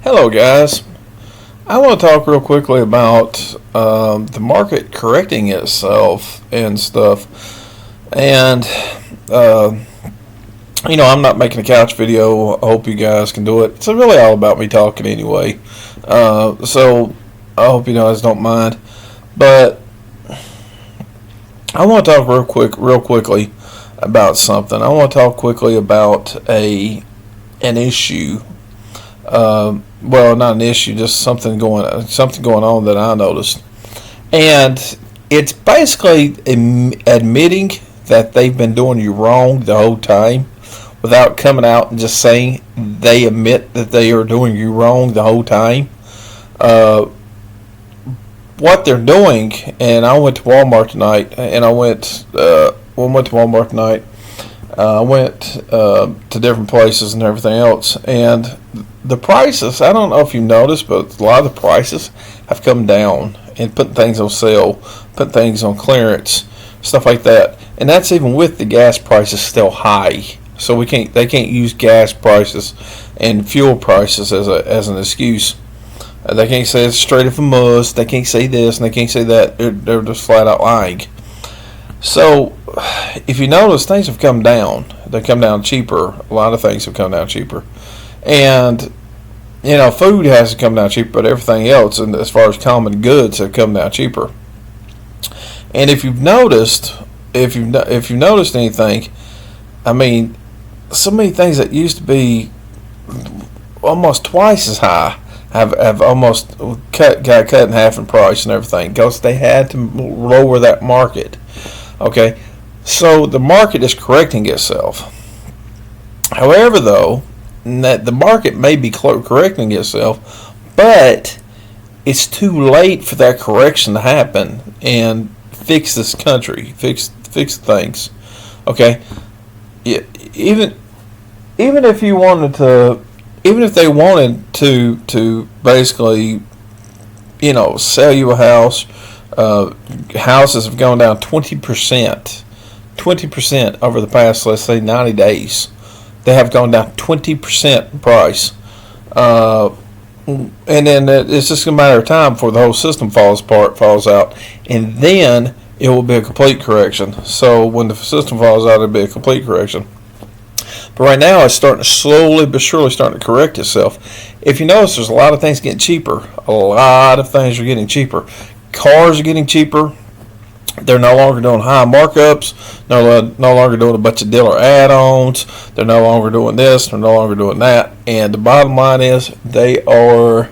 Hello, guys. I want to talk real quickly about the market correcting itself and stuff. And, uh, I'm not making a couch video. I hope you guys can do it. It's really all about me talking anyway. So I hope you guys don't mind. But I want to talk real quickly about something. I want to talk quickly about an issue. Well, not an issue, just something going on that I noticed, and it's basically admitting that they've been doing you wrong the whole time, without coming out and just saying they admit that they are doing you wrong the whole time. Uh, what they're doing, and I went to Walmart tonight, and I went to Walmart tonight. I went to different places and everything else, and the prices, I don't know if you noticed, but a lot of the prices have come down and putting things on sale, putting things on clearance, stuff like that. And that's even with the gas prices still high. So they can't use gas prices and fuel prices as an excuse. They can't say it's straight up from us. They can't say this and they can't say that. They're just flat out lying. So, if you notice, things have come down. They come down cheaper. A lot of things have come down cheaper. And, food hasn't come down cheaper, but everything else, and as far as common goods, have come down cheaper. And if you've noticed anything, I mean, so many things that used to be almost twice as high have almost got cut in half in price and everything, because they had to lower that market. Okay, so the market is correcting itself. However, though, that the market may be correcting itself, but it's too late for that correction to happen and fix this country, fix things. Okay, yeah, even if you wanted to, even if they wanted to basically, sell you a house. Houses have gone down 20%. 20% over the past, let's say, 90 days. They have gone down 20% in price. And then it's just a matter of time before the whole system falls out. And then it will be a complete correction. So when the system falls out, it'll be a complete correction. But right now, it's starting to slowly but surely starting to correct itself. If you notice, there's a lot of things getting cheaper. A lot of things are getting cheaper. Cars are getting cheaper. They're no longer doing high markups. They're no longer doing a bunch of dealer add-ons. They're no longer doing this. They're no longer doing that. And the bottom line is they are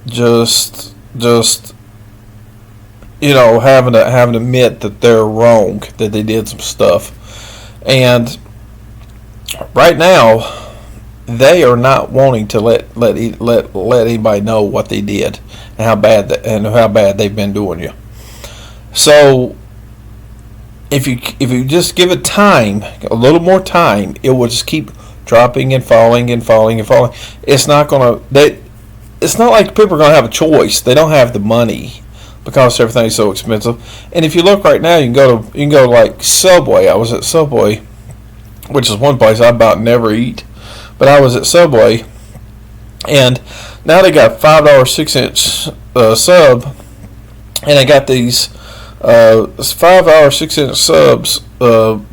just having to admit that they're wrong, that they did some stuff. And right now, they are not wanting to let anybody know what they did and how bad they've been doing you. So if you just give it time, a little more time, it will just keep dropping and falling and falling and falling. It's not like people are gonna have a choice. They don't have the money because everything's so expensive. And if you look right now, you can go like Subway. I was at Subway, which is one place I about never eat. But I was at Subway, and now they got $5 6-inch sub, and they got these $5 6-inch subs,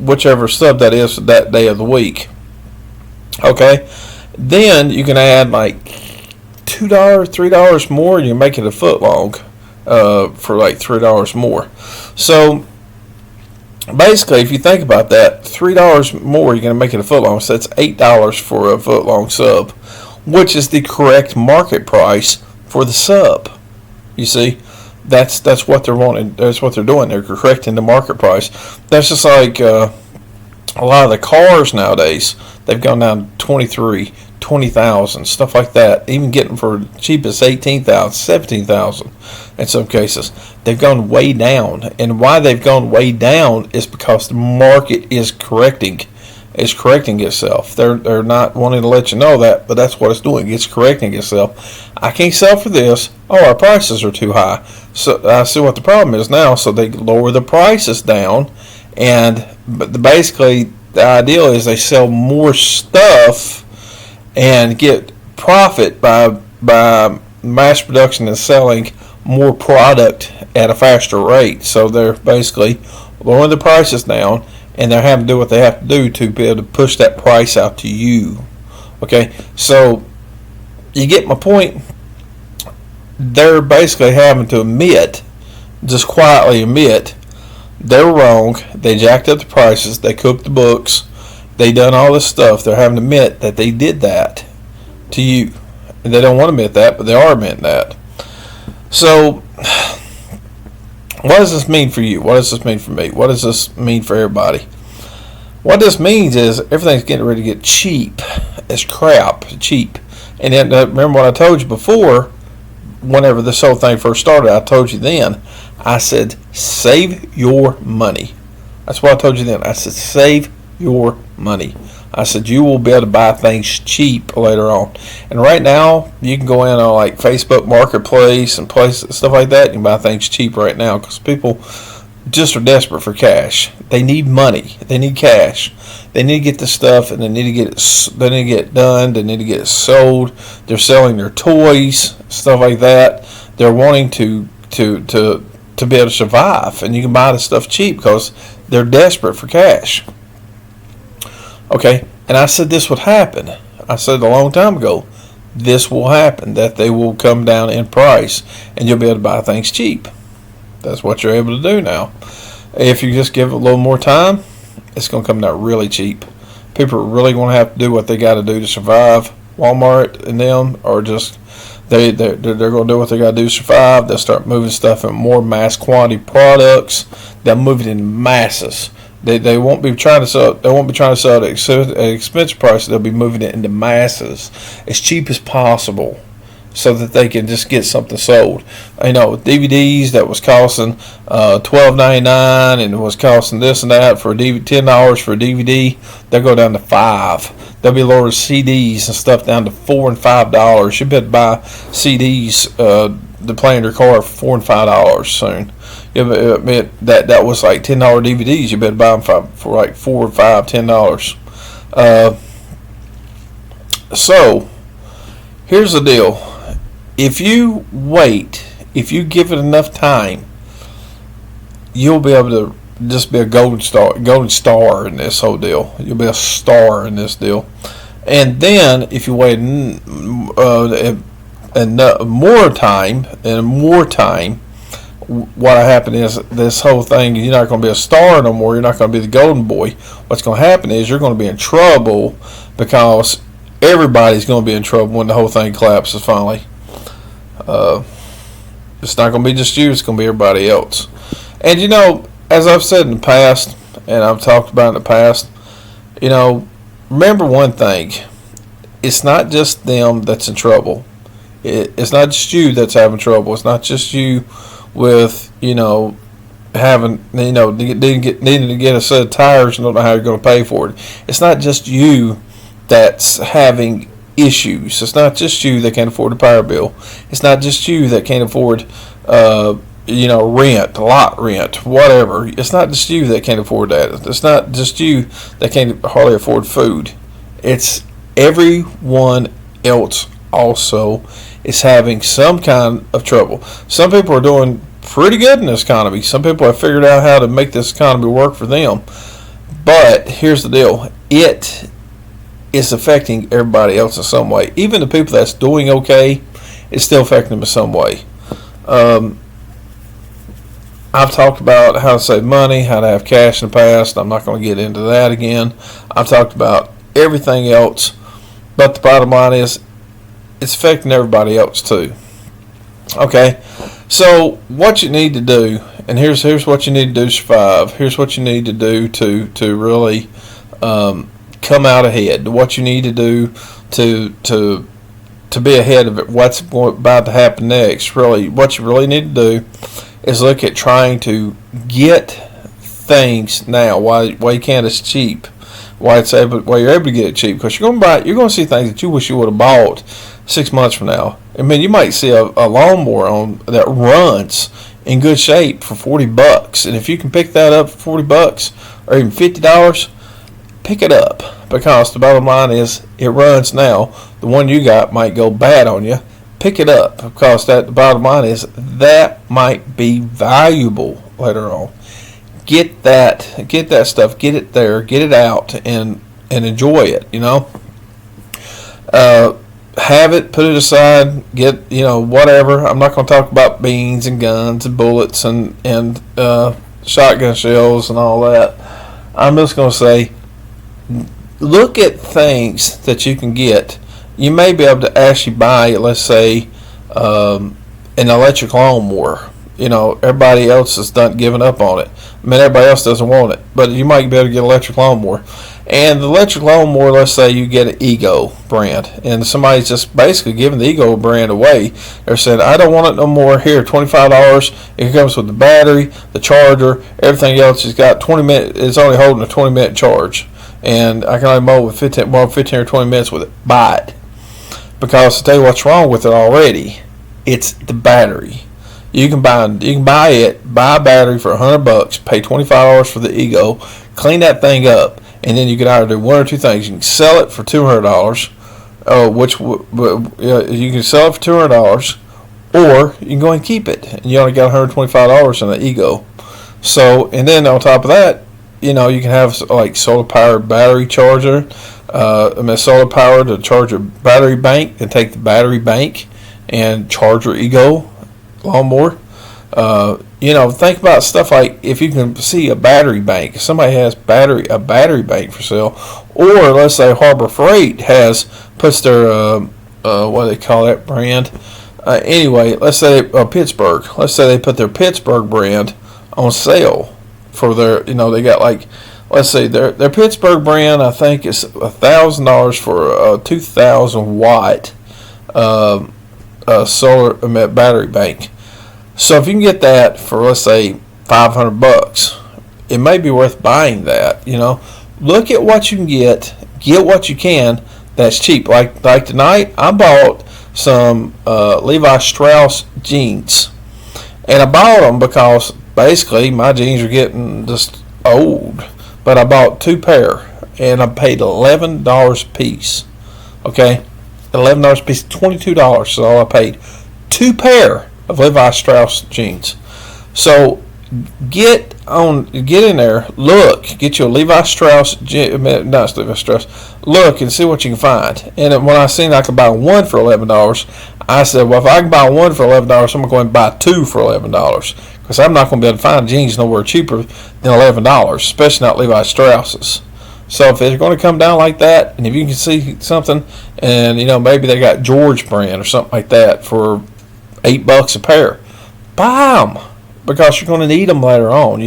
whichever sub that is for that day of the week. Okay, then you can add like $2, $3 more, and you make it a foot long for like $3 more. So basically, if you think about that, $3 more, you're going to make it a foot long. So that's $8 for a foot long sub, which is the correct market price for the sub. You see, that's what they're wanting. That's what they're doing. They're correcting the market price. That's just like a lot of the cars nowadays. They've gone down 23, 20,000, stuff like that. Even getting for cheap as 18,000, 17,000 in some cases. They've gone way down, and why they've gone way down is because the market is correcting itself. They're not wanting to let you know that, but that's what it's doing. It's correcting itself. I can't sell for this. Oh, our prices are too high. So I see what the problem is now. So they lower the prices down, but basically the ideal is they sell more stuff and get profit by mass production and selling more product at a faster rate. So they're basically lowering the prices down, and they're having to do what they have to do to be able to push that price out to you. Okay, so you get my point. They're basically having to just quietly admit, they're wrong. They jacked up the prices. They cooked the books. They done all this stuff. They're having to admit that they did that to you. And they don't want to admit that, but they are admitting that. So, what does this mean for you? What does this mean for me? What does this mean for everybody? What this means is everything's getting ready to get cheap as crap, cheap. And then, remember what I told you before, whenever this whole thing first started, I told you then, I said, save your money. That's what I told you then. I said, save your money. I said, you will be able to buy things cheap later on. And right now, you can go in on like Facebook Marketplace and places, stuff like that. You can buy things cheap right now because people just are desperate for cash. They need money. They need cash. They need to get this stuff, and they need to get it. They need to get it done. They need to get it sold. They're selling their toys, stuff like that. They're wanting to be able to survive, and you can buy the stuff cheap because they're desperate for cash. Okay, and I said this would happen. I said a long time ago, this will happen, that they will come down in price, and you'll be able to buy things cheap. That's what you're able to do now. If you just give it a little more time, it's going to come down really cheap. People are really going to have to do what they got to do to survive. Walmart and them are just, they're going to do what they got to do to survive. They'll start moving stuff in more mass quantity products. They'll move it in masses. They won't be trying to sell. They won't be trying to sell it at expensive prices. They'll be moving it into masses as cheap as possible, so that they can just get something sold. You know, DVDs that was costing $12.99 and it was costing this and that for $10 for a DVD, they'll go down to $5. They'll be lowering CDs and stuff down to $4 and $5. You better buy CDs to play in your car for $4 and $5 soon. That was like $10 DVDs. You better buy them for like $4, $5, $10. So here's the deal. If you wait, if you give it enough time, you'll be able to just be a golden star in this whole deal. You'll be a star in this deal. And then if you wait more time, what'll happen is this whole thing, you're not going to be a star no more. You're not going to be the golden boy. What's going to happen is you're going to be in trouble, because everybody's going to be in trouble when the whole thing collapses finally. It's not going to be just you. It's going to be everybody else. And, you know, as I've said in the past, and I've talked about in the past, you know, remember one thing. It's not just them that's in trouble. It's not just you that's having trouble. It's not just you with, you know, needing to get a set of tires and don't know how you're going to pay for it. It's not just you that's having issues. It's not just you that can't afford a power bill. It's not just you that can't afford, rent, lot rent, whatever. It's not just you that can't afford that. It's not just you that can't hardly afford food. It's everyone else also is having some kind of trouble. Some people are doing pretty good in this economy. Some people have figured out how to make this economy work for them. But here's the deal. It is affecting everybody else in some way. Even the people that's doing okay, it's still affecting them in some way. I've talked about how to save money, how to have cash in the past. I'm not going to get into that again. I've talked about everything else. But the bottom line is, it's affecting everybody else too. Okay, so what you need to do, and here's what you need to do to survive. Here's what you need to do to really come out ahead. What you need to do to be ahead of it. What's about to happen next? Really, what you really need to do is look at trying to get things now. Why you can't? It's cheap. Why you're able to get it cheap? Because you're going to see things that you wish you would have bought 6 months from now. I mean, you might see a lawnmower that runs in good shape for $40, and if you can pick that up for $40 or even $50, pick it up because the bottom line is it runs now. The one you got might go bad on you. Pick it up, because the bottom line is that might be valuable later on. Get that stuff, get it there, get it out, and enjoy it. Have it, put it aside, get whatever. I'm not going to talk about beans and guns and bullets and shotgun shells and all that. I'm just going to say, look at things that you can get. You may be able to actually buy, let's say, an electric lawnmower. Everybody else has given up on it. Everybody else doesn't want it, but you might be able to get an electric lawnmower. And the electric lawnmower, let's say you get an Ego brand, and somebody's just basically giving the Ego brand away. They're saying, I don't want it no more. Here, $25. It comes with the battery, the charger, everything else. It's got 20 minutes. It's only holding a 20-minute charge, and I can only mow with 15 or 20 minutes with it. Buy it, because to tell you what's wrong with it already, it's the battery. You can buy a battery for $100, pay $25 for the Ego, clean that thing up, and then you can either do one or two things. You can sell it for $200, you can sell it for $200, or you can go and keep it, and you only got $125 in the Ego. So, and then on top of that, you can have like solar powered battery charger, solar powered to charge your battery bank, and take the battery bank and charge your Ego lawnmower. Think about stuff like, if you can see a battery bank, if somebody has a battery bank for sale, or let's say Harbor Freight puts their what do they call that brand? Anyway, let's say Pittsburgh. Let's say they put their Pittsburgh brand on sale for their, they got like, let's say their Pittsburgh brand, I think is $1,000 for a 2,000 watt solar battery bank. So if you can get that for, let's say, $500, it may be worth buying that. Look at what you can get what you can that's cheap. Like tonight, I bought some Levi Strauss jeans, and I bought them because basically my jeans are getting just old. But I bought 2 pair, and I paid $11 a piece. Okay, $11 a piece, $22 is all I paid. 2 pair of Levi Strauss jeans. So get in there, look, get you a Levi Strauss, not Levi Strauss, look and see what you can find. And when I seen I could buy one for $11, I said, well, if I can buy one for $11, I'm going to go and buy 2 for $11, because I'm not going to be able to find jeans nowhere cheaper than $11, especially not Levi Strausses. So if it's going to come down like that, and if you can see something, and maybe they got George brand or something like that for $8 a pair, buy them, because you're going to need them later on.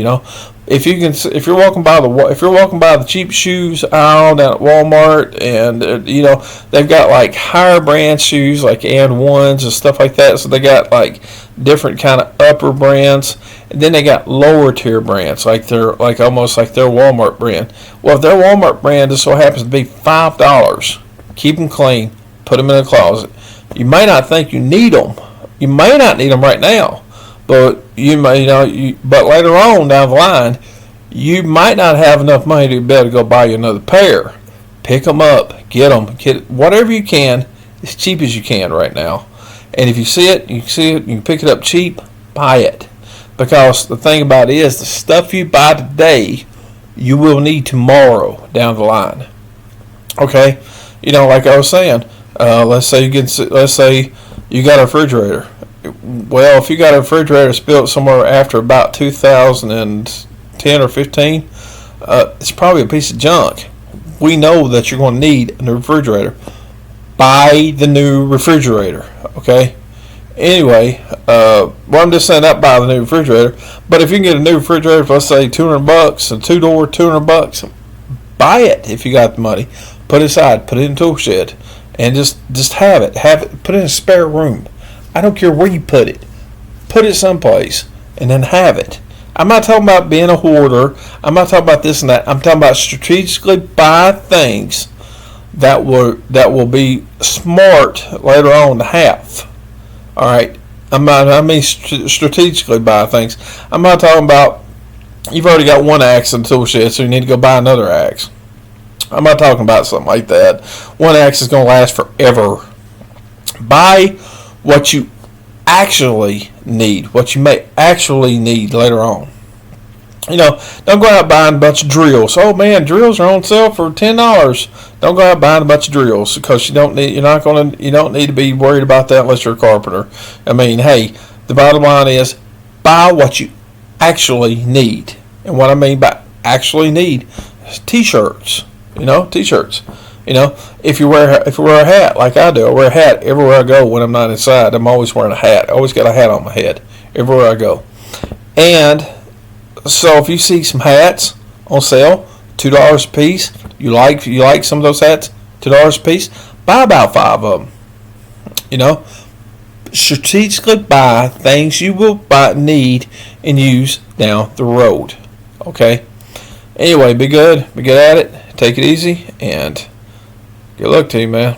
If you're walking by the cheap shoes aisle down at Walmart, and they've got like higher brand shoes like And1s and stuff like that. So they got like different kind of upper brands, and then they got lower tier brands like almost like their Walmart brand. Well, if their Walmart brand just so happens to be $5, keep them clean, put them in a closet. You may not think you need them. You may not need them right now, but but later on down the line, you might not have enough money to be able to go buy you another pair. Pick them up, get whatever you can, as cheap as you can right now. And if you see it, you can pick it up cheap, buy it. Because the thing about it is, the stuff you buy today, you will need tomorrow down the line. Okay, like I was saying, let's say you got a refrigerator. Well, if you got a refrigerator that's built somewhere after about 2010 or 15, it's probably a piece of junk. We know that you're going to need a new refrigerator. Buy the new refrigerator, okay? Anyway, I'm just saying that, buy the new refrigerator. But if you can get a new refrigerator for, let's say, $200, a 2-door, $200, buy it if you got the money. Put it aside, put it in a tool shed, and just have it. Put it in a spare room. I don't care where you put it. Put it someplace, and then have it. I'm not talking about being a hoarder. I'm not talking about this and that. I'm talking about strategically buy things that will be smart later on to have. All right. I mean strategically buy things. I'm not talking about you've already got one axe in the tool shed, so you need to go buy another axe. I'm not talking about something like that. One axe is going to last forever. Buy what you actually need, what you may actually need later on. You know, don't go out buying a bunch of drills. Oh man, drills are on sale for $10. Don't go out buying a bunch of drills because you don't need to be worried about that unless you're a carpenter. I mean, hey, the bottom line is buy what you actually need. And what I mean by actually need is t-shirts. T-shirts. If you wear a hat like I do, I wear a hat everywhere I go when I'm not inside. I'm always wearing a hat. I always got a hat on my head everywhere I go. And so if you see some hats on sale, $2 a piece, you like some of those hats, $2 a piece, buy about 5 of them. Strategically buy things you will need and use down the road. Okay. Anyway, be good at it. Take it easy, and good luck to you, man.